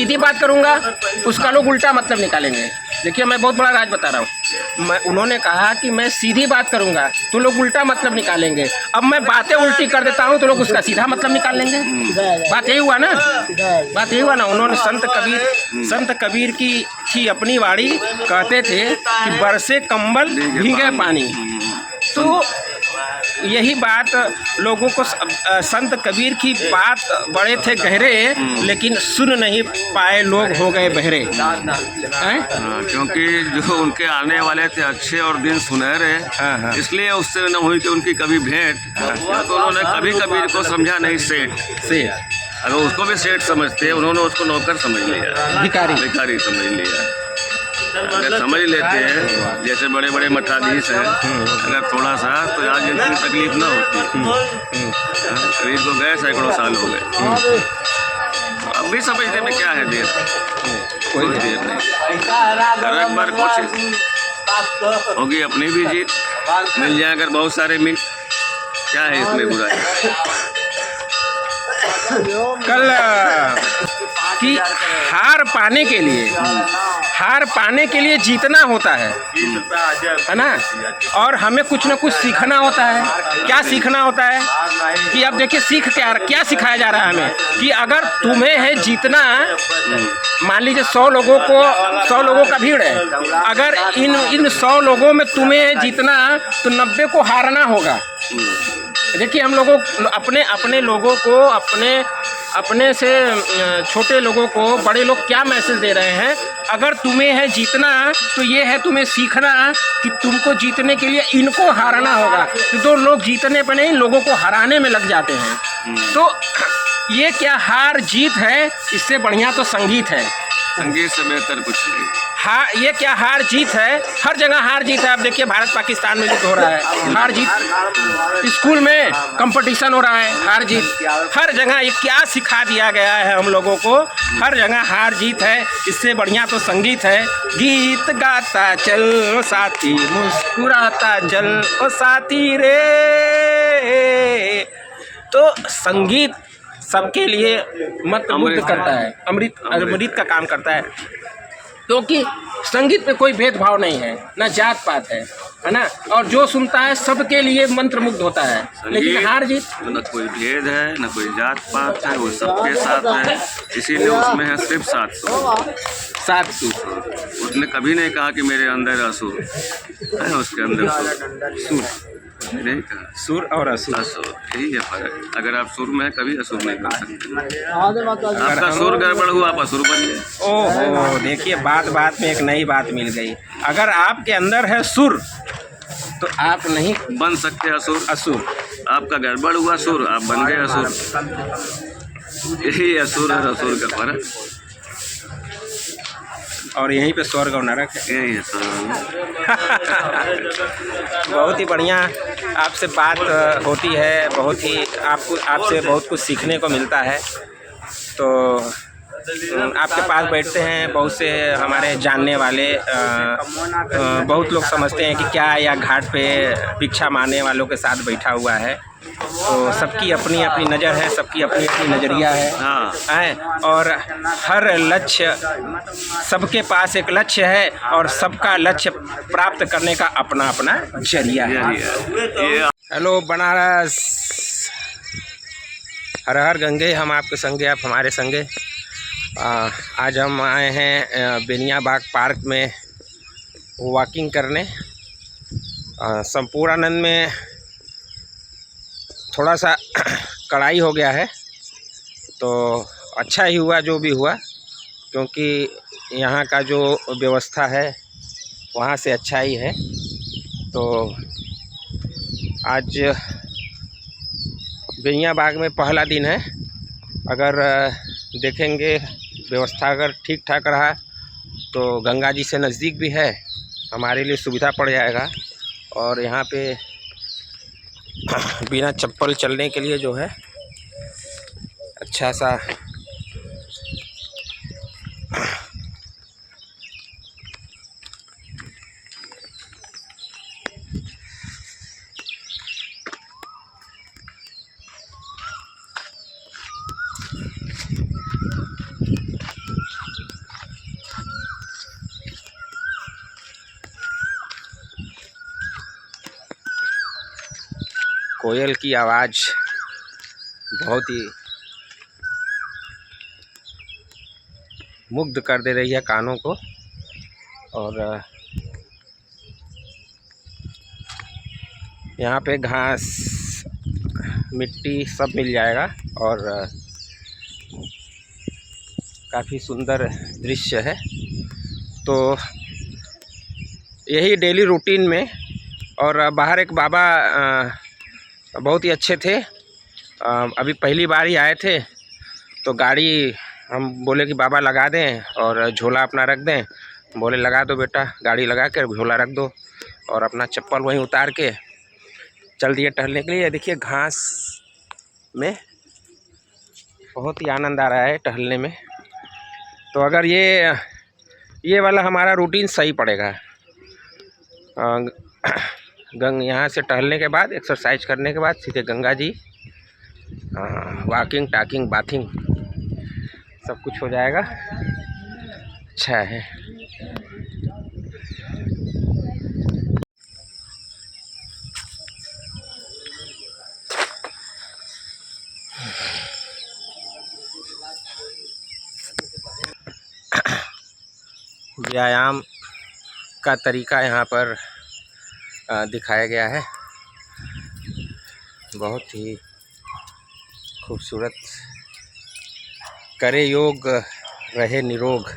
सीधी बात करूँगा उसका लोग उल्टा मतलब निकालेंगे। देखिए मैं बहुत बड़ा राज बता रहा हूँ, उन्होंने कहा कि मैं सीधी बात करूँगा तो लोग उल्टा मतलब निकालेंगे। अब मैं बातें उल्टी कर देता हूँ तो लोग उसका सीधा मतलब निकाल लेंगे। बात यही हुआ ना, बात यही हुआ ना। उन्होंने संत कबीर की थी अपनी वाणी, कहते थे कि बरसे कंबल भीगे पानी। तो यही बात लोगों को, संत कबीर की बात बड़े थे गहरे, लेकिन सुन नहीं पाए लोग, हो गए बहरे। क्योंकि जो उनके आने वाले थे अच्छे और दिन सुनहरे, इसलिए उससे न हुई कि उनकी कभी भेंट। तो उन्होंने कभी कबीर को समझा नहीं सेठ। अगर उसको भी सेठ समझते, उन्होंने उसको नौकर समझ लिया, भिखारी समझ लिया। अगर समझ लेते हैं जैसे बड़े बड़े मठाधीश हैं, अगर थोड़ा सा तो आज इतनी तकलीफ ना होती। कबीर को गए सैकड़ों साल हो गए, अब भी समझने में क्या है देर, कोई देर नहीं। अगर एक बार कोशिश होगी, अपनी भी जीत मिल जाए। अगर बहुत सारे मिल, क्या है इसमें बुराई। कल कि हार पाने के लिए जीतना होता है ना, और हमें कुछ ना कुछ सीखना होता है। क्या सीखना होता है कि अब देखिए क्या सिखाया जा रहा है हमें, कि अगर तुम्हें है जीतना, मान लीजिए 100 लोगों का भीड़ है, अगर इन 100 लोगों में तुम्हें जीतना तो 90 को हारना होगा। देखिए हम लोगों अपने लोगों को, अपने से छोटे लोगों को बड़े लोग क्या मैसेज दे रहे हैं, अगर तुम्हें है जीतना तो ये है तुम्हें सीखना कि तुमको जीतने के लिए इनको हारना होगा। तो 2 लोग जीतने पर नहीं, लोगों को हराने में लग जाते हैं। तो ये क्या हार जीत है, इससे बढ़िया तो संगीत है, संगीत से बेहतर कुछ नहीं। हाँ, ये क्या हार जीत है, हर जगह हार जीत है। अब देखिए भारत पाकिस्तान में जो हो रहा है, हार जीत, स्कूल में कंपटीशन हो रहा है, हार जीत, हर जगह। ये क्या सिखा दिया गया है हम लोगों को, हर जगह हार जीत है, इससे बढ़िया तो संगीत है। गीत गाता चल साथी, मुस्कुराता चल ओ साथी रे। तो संगीत सबके लिए मंत्रमुग्ध करता है, अमृत का काम करता है, क्योंकि संगीत में कोई भेदभाव नहीं है, ना जात पात है ना, और जो सुनता है सबके लिए मंत्रमुग्ध होता है। लेकिन हार जीत न कोई भेद है, न कोई जात पात है, वो सबके साथ है, इसीलिए उसमें है सिर्फ 7 सुर। उसने कभी नहीं कहा कि मेरे अंदर असुर है, उसके अंदर सुर नहीं कहा, सुर और असुर, यही है फर्क। अगर आप सुर में कभी असुर नहीं कर सकते, आपका सुर गड़बड़ हुआ आप असुर बन गए। ओहो, देखिए बात में एक नई बात मिल गई। अगर आपके अंदर है सुर तो आप नहीं बन सकते असुर। आपका गड़बड़ हुआ सुर, आप बन गए असुर। यही असुर और असुर का फर्क, और यहीं पे स्वर्ग और नरक है। यही है बहुत ही बढ़िया आपसे बात होती है, बहुत ही आपसे बहुत कुछ सीखने को मिलता है। तो आपके पास बैठते हैं बहुत से हमारे जानने वाले, बहुत लोग समझते हैं कि क्या या घाट पे भिक्षा मांगने वालों के साथ बैठा हुआ है। तो सबकी अपनी अपनी नज़र है, सबकी अपनी अपनी नज़रिया है, और हर लक्ष्य, सबके पास एक लक्ष्य है, और सबका लक्ष्य प्राप्त करने का अपना अपना जरिया है। हेलो बनारस, हर हर गंगे, हम आपके संगे, आप हमारे संगे। आज हम आए हैं बेनियाबाग पार्क में वॉकिंग करने। संपूर्णानंद में थोड़ा सा कड़ाई हो गया है, तो अच्छा ही हुआ जो भी हुआ, क्योंकि यहाँ का जो व्यवस्था है वहाँ से अच्छा ही है। तो आज बेनियाबाग में पहला दिन है, अगर देखेंगे व्यवस्था अगर ठीक ठाक रहा तो गंगा जी से नज़दीक भी है, हमारे लिए सुविधा पड़ जाएगा। और यहाँ पे बिना चप्पल चलने के लिए जो है अच्छा सा कोयल की आवाज़ बहुत ही मुग्ध कर दे रही है कानों को। और यहाँ पे घास मिट्टी सब मिल जाएगा और काफ़ी सुंदर दृश्य है। तो यही डेली रूटीन में। और बाहर एक बाबा बहुत ही अच्छे थे, अभी पहली बार ही आए थे, तो गाड़ी हम बोले कि बाबा लगा दें और झोला अपना रख दें। बोले लगा दो बेटा, गाड़ी लगा कर झोला रख दो और अपना चप्पल वहीं उतार के चल दिए टहलने के लिए। देखिए घास में बहुत ही आनंद आ रहा है टहलने में। तो अगर ये वाला हमारा रूटीन सही पड़ेगा, यहाँ से टहलने के बाद, एक्सरसाइज करने के बाद सीधे Ganga ji, walking talking bathing सब कुछ हो जाएगा। अच्छा है। व्यायाम का तरीका यहाँ पर दिखाया गया है, बहुत ही खूबसूरत। करे योग रहे निरोग।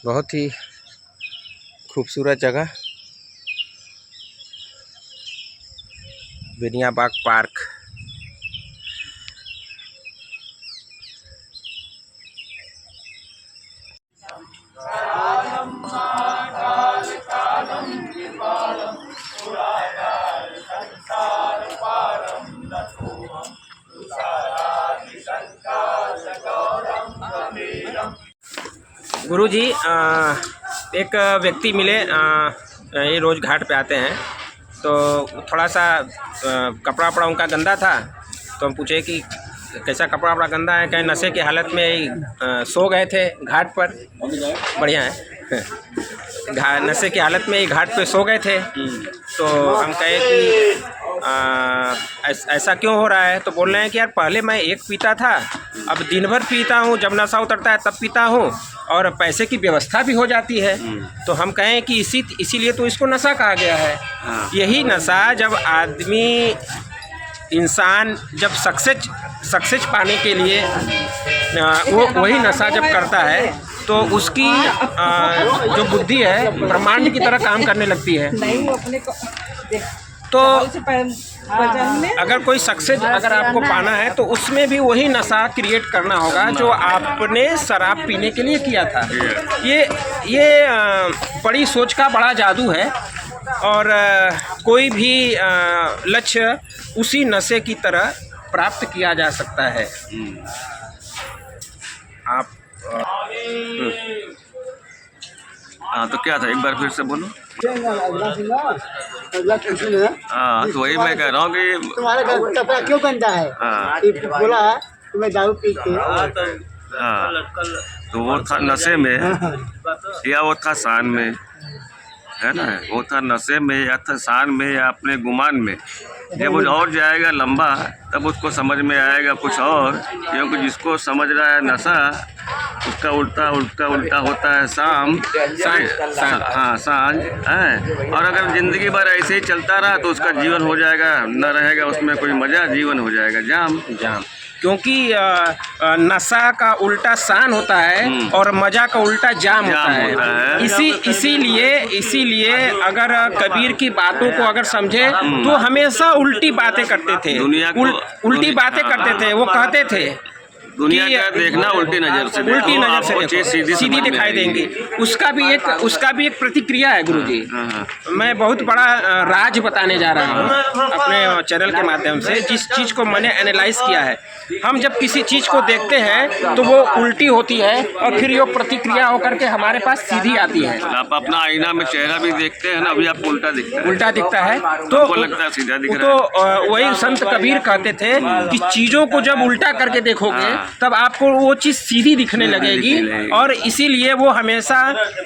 बहुत ही खूबसूरत जगह, बेनियाबाग पार्क। गुरुजी, एक व्यक्ति मिले, ये रोज़ घाट पे आते हैं, तो थोड़ा सा कपड़ा वपड़ा उनका गंदा था, तो हम पूछे कि कैसा कपड़ा वपड़ा गंदा है। कहीं नशे की हालत में सो गए थे घाट पर। बढ़िया है। नशे की हालत में ही घाट पे सो गए थे। तो हम कहे कि ऐसा क्यों हो रहा है? तो बोल रहे हैं कि यार पहले मैं एक पीता था, अब दिन भर पीता हूँ, जब नशा उतरता है तब पीता हूँ, और पैसे की व्यवस्था भी हो जाती है। तो हम कहें कि इसीलिए तो इसको नशा कहा गया है। यही नशा जब आदमी, इंसान जब सक्सेस पाने के लिए वो वही नशा जब करता है, तो उसकी जो बुद्धि है ब्रह्मांड की तरह काम करने लगती है। तो अगर कोई सक्सेस अगर आपको पाना है, तो उसमें भी वही नशा क्रिएट करना होगा जो आपने शराब पीने के लिए किया था। ये बड़ी सोच का बड़ा जादू है। और कोई भी लक्ष्य उसी नशे की तरह प्राप्त किया जा सकता है। आप हाँ, तो क्या था, एक बार फिर से बोलो। हाँ, तो वही मैं कह रहा हूँ कि तुम्हारे घर कपड़ा क्यों गंदा है? बोला तुम्हें दारू पी के। हाँ, तो वो था नशे में या वो था शान में, है ना? वो था नशे में या था शान में या अपने गुमान में। जब वो और जाएगा लंबा, तब उसको समझ में आएगा कुछ और। क्योंकि जिसको समझ रहा है नशा, उसका उल्टा होता है सांझ है। और अगर ज़िंदगी भर ऐसे ही चलता रहा तो उसका जीवन हो जाएगा, न रहेगा उसमें कोई मज़ा, जीवन हो जाएगा जाम। क्योंकि नशा का उल्टा शान होता है और मज़ा का उल्टा जाम होता है। इसीलिए अगर कबीर की बातों को अगर समझे, तो हमेशा उल्टी बातें करते थे, उल्टी बातें करते थे। वो कहते थे दुनिया का देखना उल्टी नजर से, उल्टी नजर से आपको चीज़ देखो, सीधी दिखाई देंगी। उसका भी एक प्रतिक्रिया है गुरुजी। मैं बहुत बड़ा राज बताने जा रहा हूँ अपने चैनल के माध्यम से, जिस चीज़ को मैंने एनालाइज किया है। हम जब किसी चीज़ को देखते हैं तो वो उल्टी होती है और फिर ये प्रतिक्रिया होकर के हमारे पास सीधी आती है। आप अपना आईना में चेहरा भी देखते हैं ना, अभी आपको उल्टा दिखता है, तो लगता है सीधा दिख रहा है। तो वही संत कबीर कहते थे कि चीज़ों को जब उल्टा करके देखोगे तब आपको वो चीज़ सीधी दिखने लगेगी। और इसीलिए वो हमेशा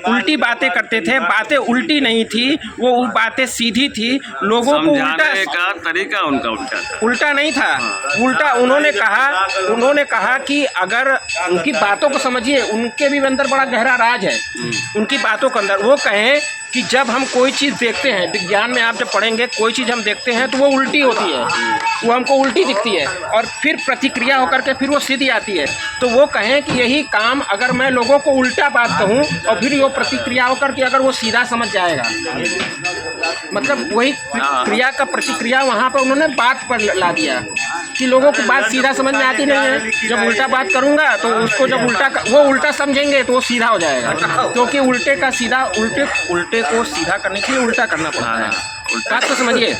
उल्टी बातें करते थे। बातें उल्टी नहीं थी, वो बातें सीधी थी। लोगों को समझाने का तरीका उनका उल्टा नहीं था। उल्टा उन्होंने कहा कि अगर उनकी बातों को समझिए, उनके भी अंदर बड़ा गहरा राज है उनकी बातों के अंदर। वो कहें कि जब हम कोई चीज़ देखते हैं, विज्ञान में आप जब पढ़ेंगे, कोई चीज़ हम देखते हैं तो वो उल्टी होती है, वो हमको उल्टी दिखती है और फिर प्रतिक्रिया होकर के फिर वो सीधी आती है। तो वो कहें कि यही काम अगर मैं लोगों को उल्टा बात कहूँ और फिर वो प्रतिक्रिया होकर के अगर वो सीधा समझ जाएगा, मतलब वही क्रिया का प्रतिक्रिया वहाँ पर उन्होंने बात पर ला दिया कि लोगों को बात सीधा समझ में आती नहीं है। जब उल्टा बात करूँगा तो उसको जब वो उल्टा समझेंगे तो वो सीधा हो जाएगा, क्योंकि उल्टे का सीधा उल्टे को सीधा करने के लिए उल्टा करना पड़ता है। बात तो समझिए,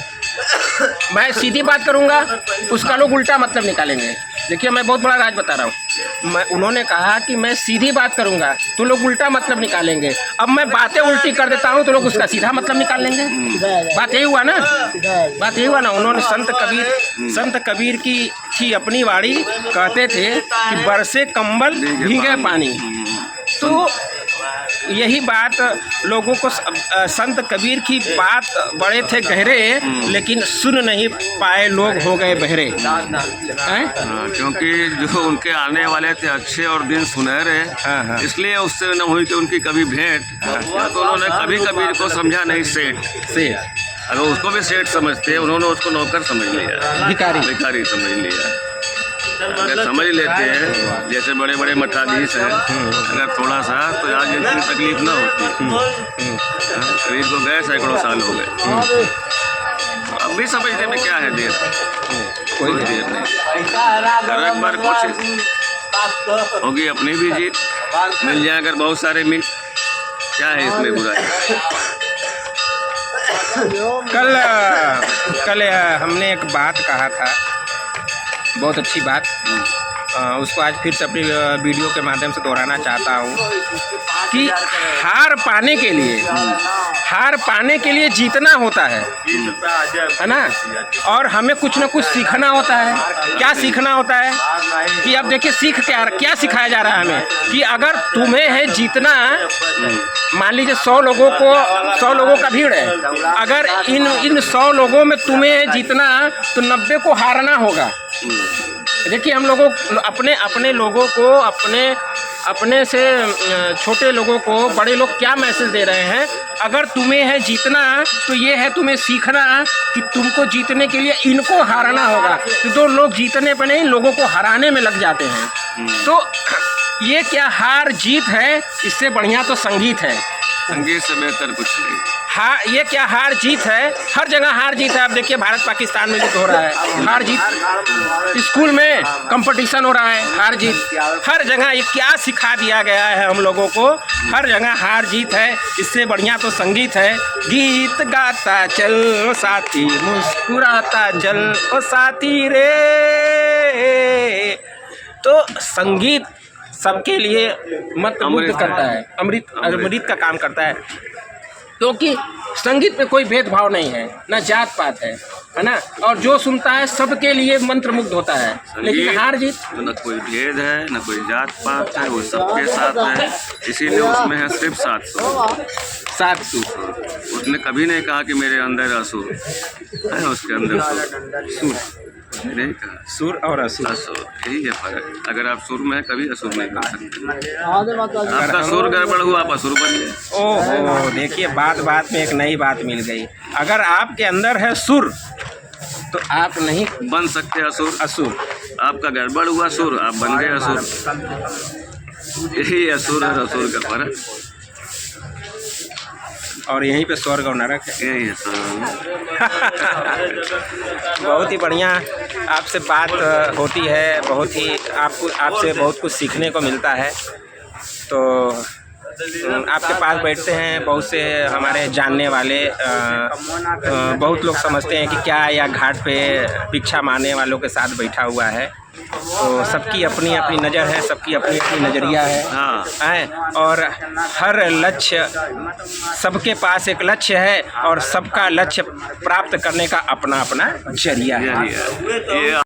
मैं सीधी बात करूंगा उसका लोग उल्टा मतलब निकालेंगे। देखिए मैं बहुत बड़ा राज बता रहा हूँ। उन्होंने कहा कि मैं सीधी बात करूंगा तो लोग उल्टा मतलब निकालेंगे। अब मैं बातें उल्टी कर देता हूँ तो लोग उसका सीधा मतलब निकाल लेंगे। बात यही हुआ ना। उन्होंने संत कबीर की थी अपनी वाणी, कहते थे कि बरसे कंबल भीगे पानी। तो यही बात लोगों को, संत कबीर की बात बड़े थे गहरे, लेकिन सुन नहीं पाए, लोग हो गए बहरे। क्योंकि जो उनके आने वाले थे अच्छे और दिन सुनहरे, इसलिए उससे न हुई कि उनकी कभी भेंट, तो उन्होंने कभी कबीर को समझा नहीं सेठ। अगर उसको भी सेठ समझते, उन्होंने उसको नौकर समझ लिया, भिखारी समझ लिया। अगर समझ लेते हैं जैसे बड़े बड़े मठाधीश हैं, अगर थोड़ा सा तो आज इतनी तकलीफ ना होती। कबीर को गए सैकड़ों साल हो गए, अब भी समझने में क्या है देर, कोई देर नहीं। अगर एक बार कोशिश होगी, अपनी भी जीत मिल जाए। अगर बहुत सारे मिल, क्या है इसमें बुराई। कल हमने एक बात कहा था, बहुत अच्छी बात, उसको आज फिर से अपनी वीडियो के माध्यम से दोहराना चाहता हूँ कि हार पाने के लिए जीतना होता है ना। और हमें कुछ ना कुछ सीखना होता है। क्या सीखना होता है कि अब देखिए क्या सिखाया जा रहा है हमें कि अगर तुम्हें है जीतना, मान लीजिए 100 लोगों का भीड़ है, अगर इन 100 लोगों में तुम्हें जीतना तो 90 को हारना होगा। देखिए हम लोगों अपने लोगों को, अपने से छोटे लोगों को बड़े लोग क्या मैसेज दे रहे हैं, अगर तुम्हें है जीतना तो ये है तुम्हें सीखना कि तुमको जीतने के लिए इनको हारना होगा। तो लोग जीतने पर नहीं, लोगों को हराने में लग जाते हैं। तो ये क्या हार जीत है, इससे बढ़िया तो संगीत है। संगीत से बेहतर कुछ नहीं। हाँ, ये क्या हार जीत है, हर जगह हार जीत है। आप देखिए भारत पाकिस्तान में युद्ध हो रहा है, हार जीत। स्कूल में कंपटीशन हो रहा है, हार जीत। हर जगह ये क्या सिखा दिया गया है हम लोगों को, हर जगह हार जीत है, इससे बढ़िया तो संगीत है। गीत गाता चल ओ साथी, मुस्कुराता जल ओ साथी रे। तो संगीत सबके लिए मंत्रमुग्ध करता है, अमृत का काम करता है, क्योंकि संगीत में कोई भेदभाव नहीं है, ना जात पात है ना। और जो सुनता है सबके लिए मंत्रमुग्ध होता है। लेकिन हार जीत न कोई भेद है, न कोई जात पात है, वो सबके साथ है। इसीलिए उसमें है सिर्फ 7 सुर। उसने कभी नहीं कहा कि मेरे अंदर असुर है, उसके अंदर सुर नहीं कहा। सुर और असुर, यही है फर्क। अगर आप सुर में है, कभी असुर नहीं बन सकते। आपका सुर गड़बड़ हुआ, आप असुर बन गए। ओहो, देखिए बात में एक नई बात मिल गई। अगर आपके अंदर है सुर तो आप नहीं बन सकते असुर। आपका गड़बड़ हुआ सुर, आप बन गए असुर। यही असुर और असुर का फर्क। और यहीं पे स्वर्ग और नरक है। यही है। बहुत ही बढ़िया आपसे बात होती है, बहुत ही आपसे बहुत कुछ सीखने को मिलता है। तो आपके पास बैठते हैं बहुत से हमारे जानने वाले, बहुत लोग समझते हैं कि क्या या घाट पे भिक्षा मांगने वालों के साथ बैठा हुआ है। तो सबकी अपनी अपनी नज़र है, सबकी अपनी अपनी नज़रिया है। हाँ, और हर लक्ष्य, सबके पास एक लक्ष्य है और सबका लक्ष्य प्राप्त करने का अपना अपना जरिया है।